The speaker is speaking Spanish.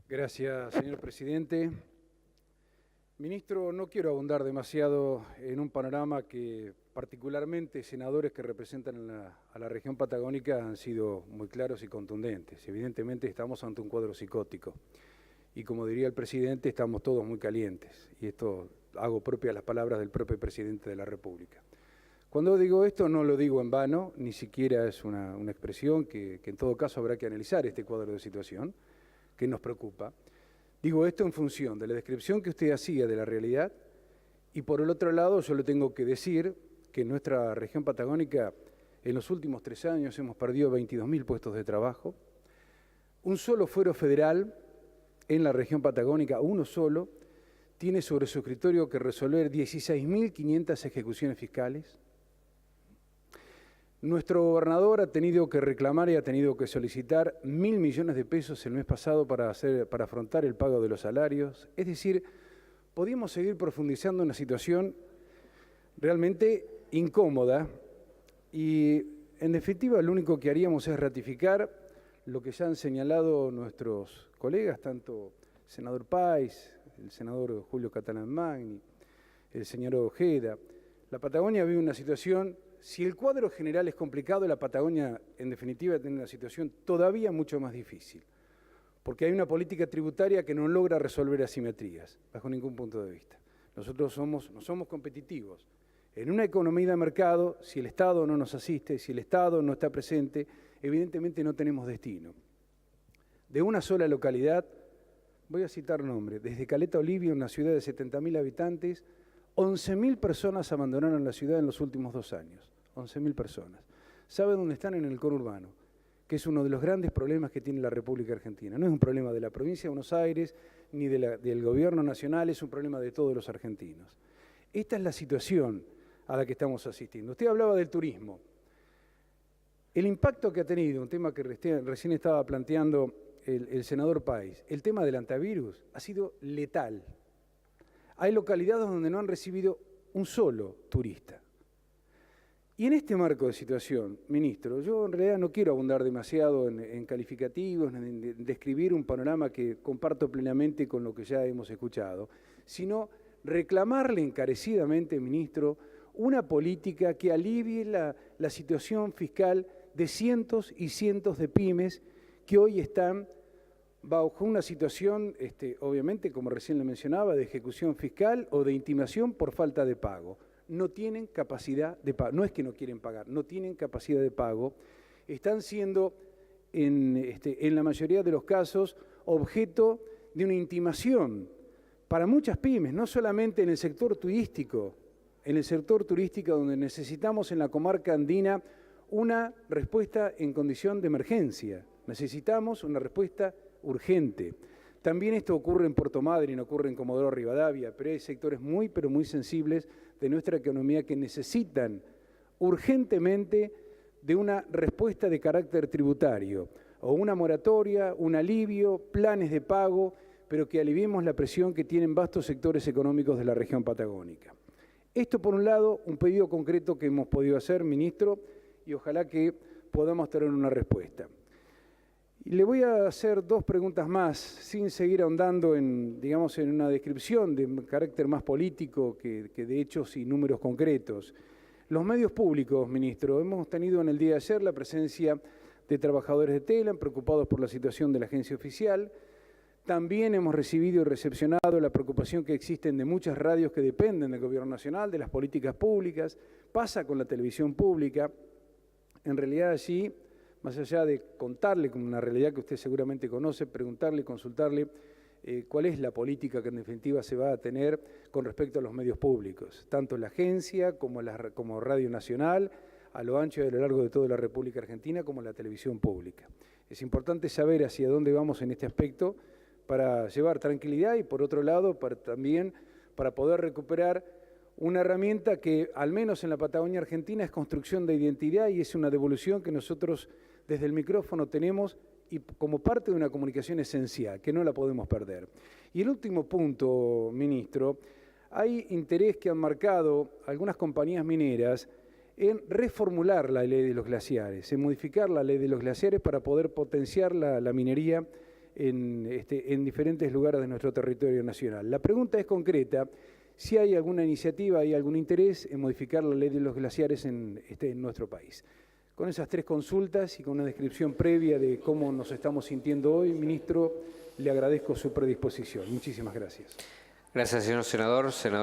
Gracias, señor presidente. Ministro, no quiero abundar demasiado en un panorama que particularmente senadores que representan a la región patagónica han sido muy claros y contundentes. Evidentemente estamos ante un cuadro psicótico y, como diría el presidente, estamos todos muy calientes. Y esto hago propias las palabras del propio presidente de la República. Cuando digo esto no lo digo en vano, ni siquiera es una expresión que en todo caso habrá que analizar este cuadro de situación que nos preocupa. Digo esto en función de la descripción que usted hacía de la realidad y por el otro lado yo le tengo que decir que en nuestra región patagónica en los últimos 3 años hemos perdido 22.000 puestos de trabajo. Un solo fuero federal en la región patagónica, uno solo, tiene sobre su escritorio que resolver 16.500 ejecuciones fiscales. Nuestro gobernador ha tenido que reclamar y ha tenido que solicitar 1.000 millones de pesos el mes pasado para afrontar el pago de los salarios. Es decir, podíamos seguir profundizando en una situación realmente incómoda y, en definitiva, lo único que haríamos es ratificar lo que ya han señalado nuestros colegas, tanto el senador Páez, el senador Julio Catalán Magni, el señor Ojeda. La Patagonia vive una situación. Si el cuadro general es complicado, la Patagonia, en definitiva, tiene una situación todavía mucho más difícil, porque hay una política tributaria que no logra resolver asimetrías, bajo ningún punto de vista. Nosotros no somos competitivos. En una economía de mercado, si el Estado no nos asiste, si el Estado no está presente, evidentemente no tenemos destino. De una sola localidad, voy a citar nombres, desde Caleta Olivia, una ciudad de 70.000 habitantes, 11.000 personas abandonaron la ciudad en los últimos 2 años. 11.000 personas. ¿Sabe dónde están? En el conurbano, que es uno de los grandes problemas que tiene la República Argentina. No es un problema de la provincia de Buenos Aires ni del gobierno nacional, es un problema de todos los argentinos. Esta es la situación a la que estamos asistiendo. Usted hablaba del turismo. El impacto que ha tenido, un tema que recién estaba planteando el senador Páez, el tema del antivirus ha sido letal. Hay localidades donde no han recibido un solo turista. Y en este marco de situación, ministro, yo en realidad no quiero abundar demasiado en calificativos, en describir un panorama que comparto plenamente con lo que ya hemos escuchado, sino reclamarle encarecidamente, ministro, una política que alivie la situación fiscal de cientos y cientos de pymes que hoy están bajo una situación, obviamente, como recién le mencionaba, de ejecución fiscal o de intimación por falta de pago. No tienen capacidad de pago, no es que no quieren pagar, no tienen capacidad de pago, están siendo, en la mayoría de los casos, objeto de una intimación para muchas pymes, no solamente en el sector turístico donde necesitamos en la comarca andina una respuesta en condición de emergencia, necesitamos una respuesta urgente. También esto ocurre en Puerto Madryn, ocurre en Comodoro Rivadavia, pero hay sectores muy, pero muy sensibles de nuestra economía que necesitan urgentemente de una respuesta de carácter tributario, o una moratoria, un alivio, planes de pago, pero que aliviemos la presión que tienen vastos sectores económicos de la región patagónica. Esto, por un lado, un pedido concreto que hemos podido hacer, ministro, y ojalá que podamos tener una respuesta. Y le voy a hacer 2 preguntas más, sin seguir ahondando en una descripción de carácter más político que de hechos y números concretos. Los medios públicos, ministro, hemos tenido en el día de ayer la presencia de trabajadores de Telam preocupados por la situación de la agencia oficial. También hemos recibido y recepcionado la preocupación que existen de muchas radios que dependen del gobierno nacional, de las políticas públicas. Pasa con la televisión pública. En realidad allí, más allá de contarle con una realidad que usted seguramente conoce, preguntarle, consultarle cuál es la política que en definitiva se va a tener con respecto a los medios públicos, tanto la agencia como Radio Nacional, a lo ancho y a lo largo de toda la República Argentina, como la televisión pública. Es importante saber hacia dónde vamos en este aspecto para llevar tranquilidad y, por otro lado, también para poder recuperar una herramienta que, al menos en la Patagonia Argentina, es construcción de identidad y es una devolución que nosotros desde el micrófono tenemos y como parte de una comunicación esencial, que no la podemos perder. Y el último punto, ministro, hay interés que han marcado algunas compañías mineras en reformular la ley de los glaciares, en modificar la ley de los glaciares para poder potenciar la minería en diferentes lugares de nuestro territorio nacional. La pregunta es concreta: si hay alguna iniciativa, hay algún interés en modificar la ley de los glaciares en nuestro país. Con esas 3 consultas y con una descripción previa de cómo nos estamos sintiendo hoy, ministro, le agradezco su predisposición. Muchísimas gracias. Gracias, señor senador.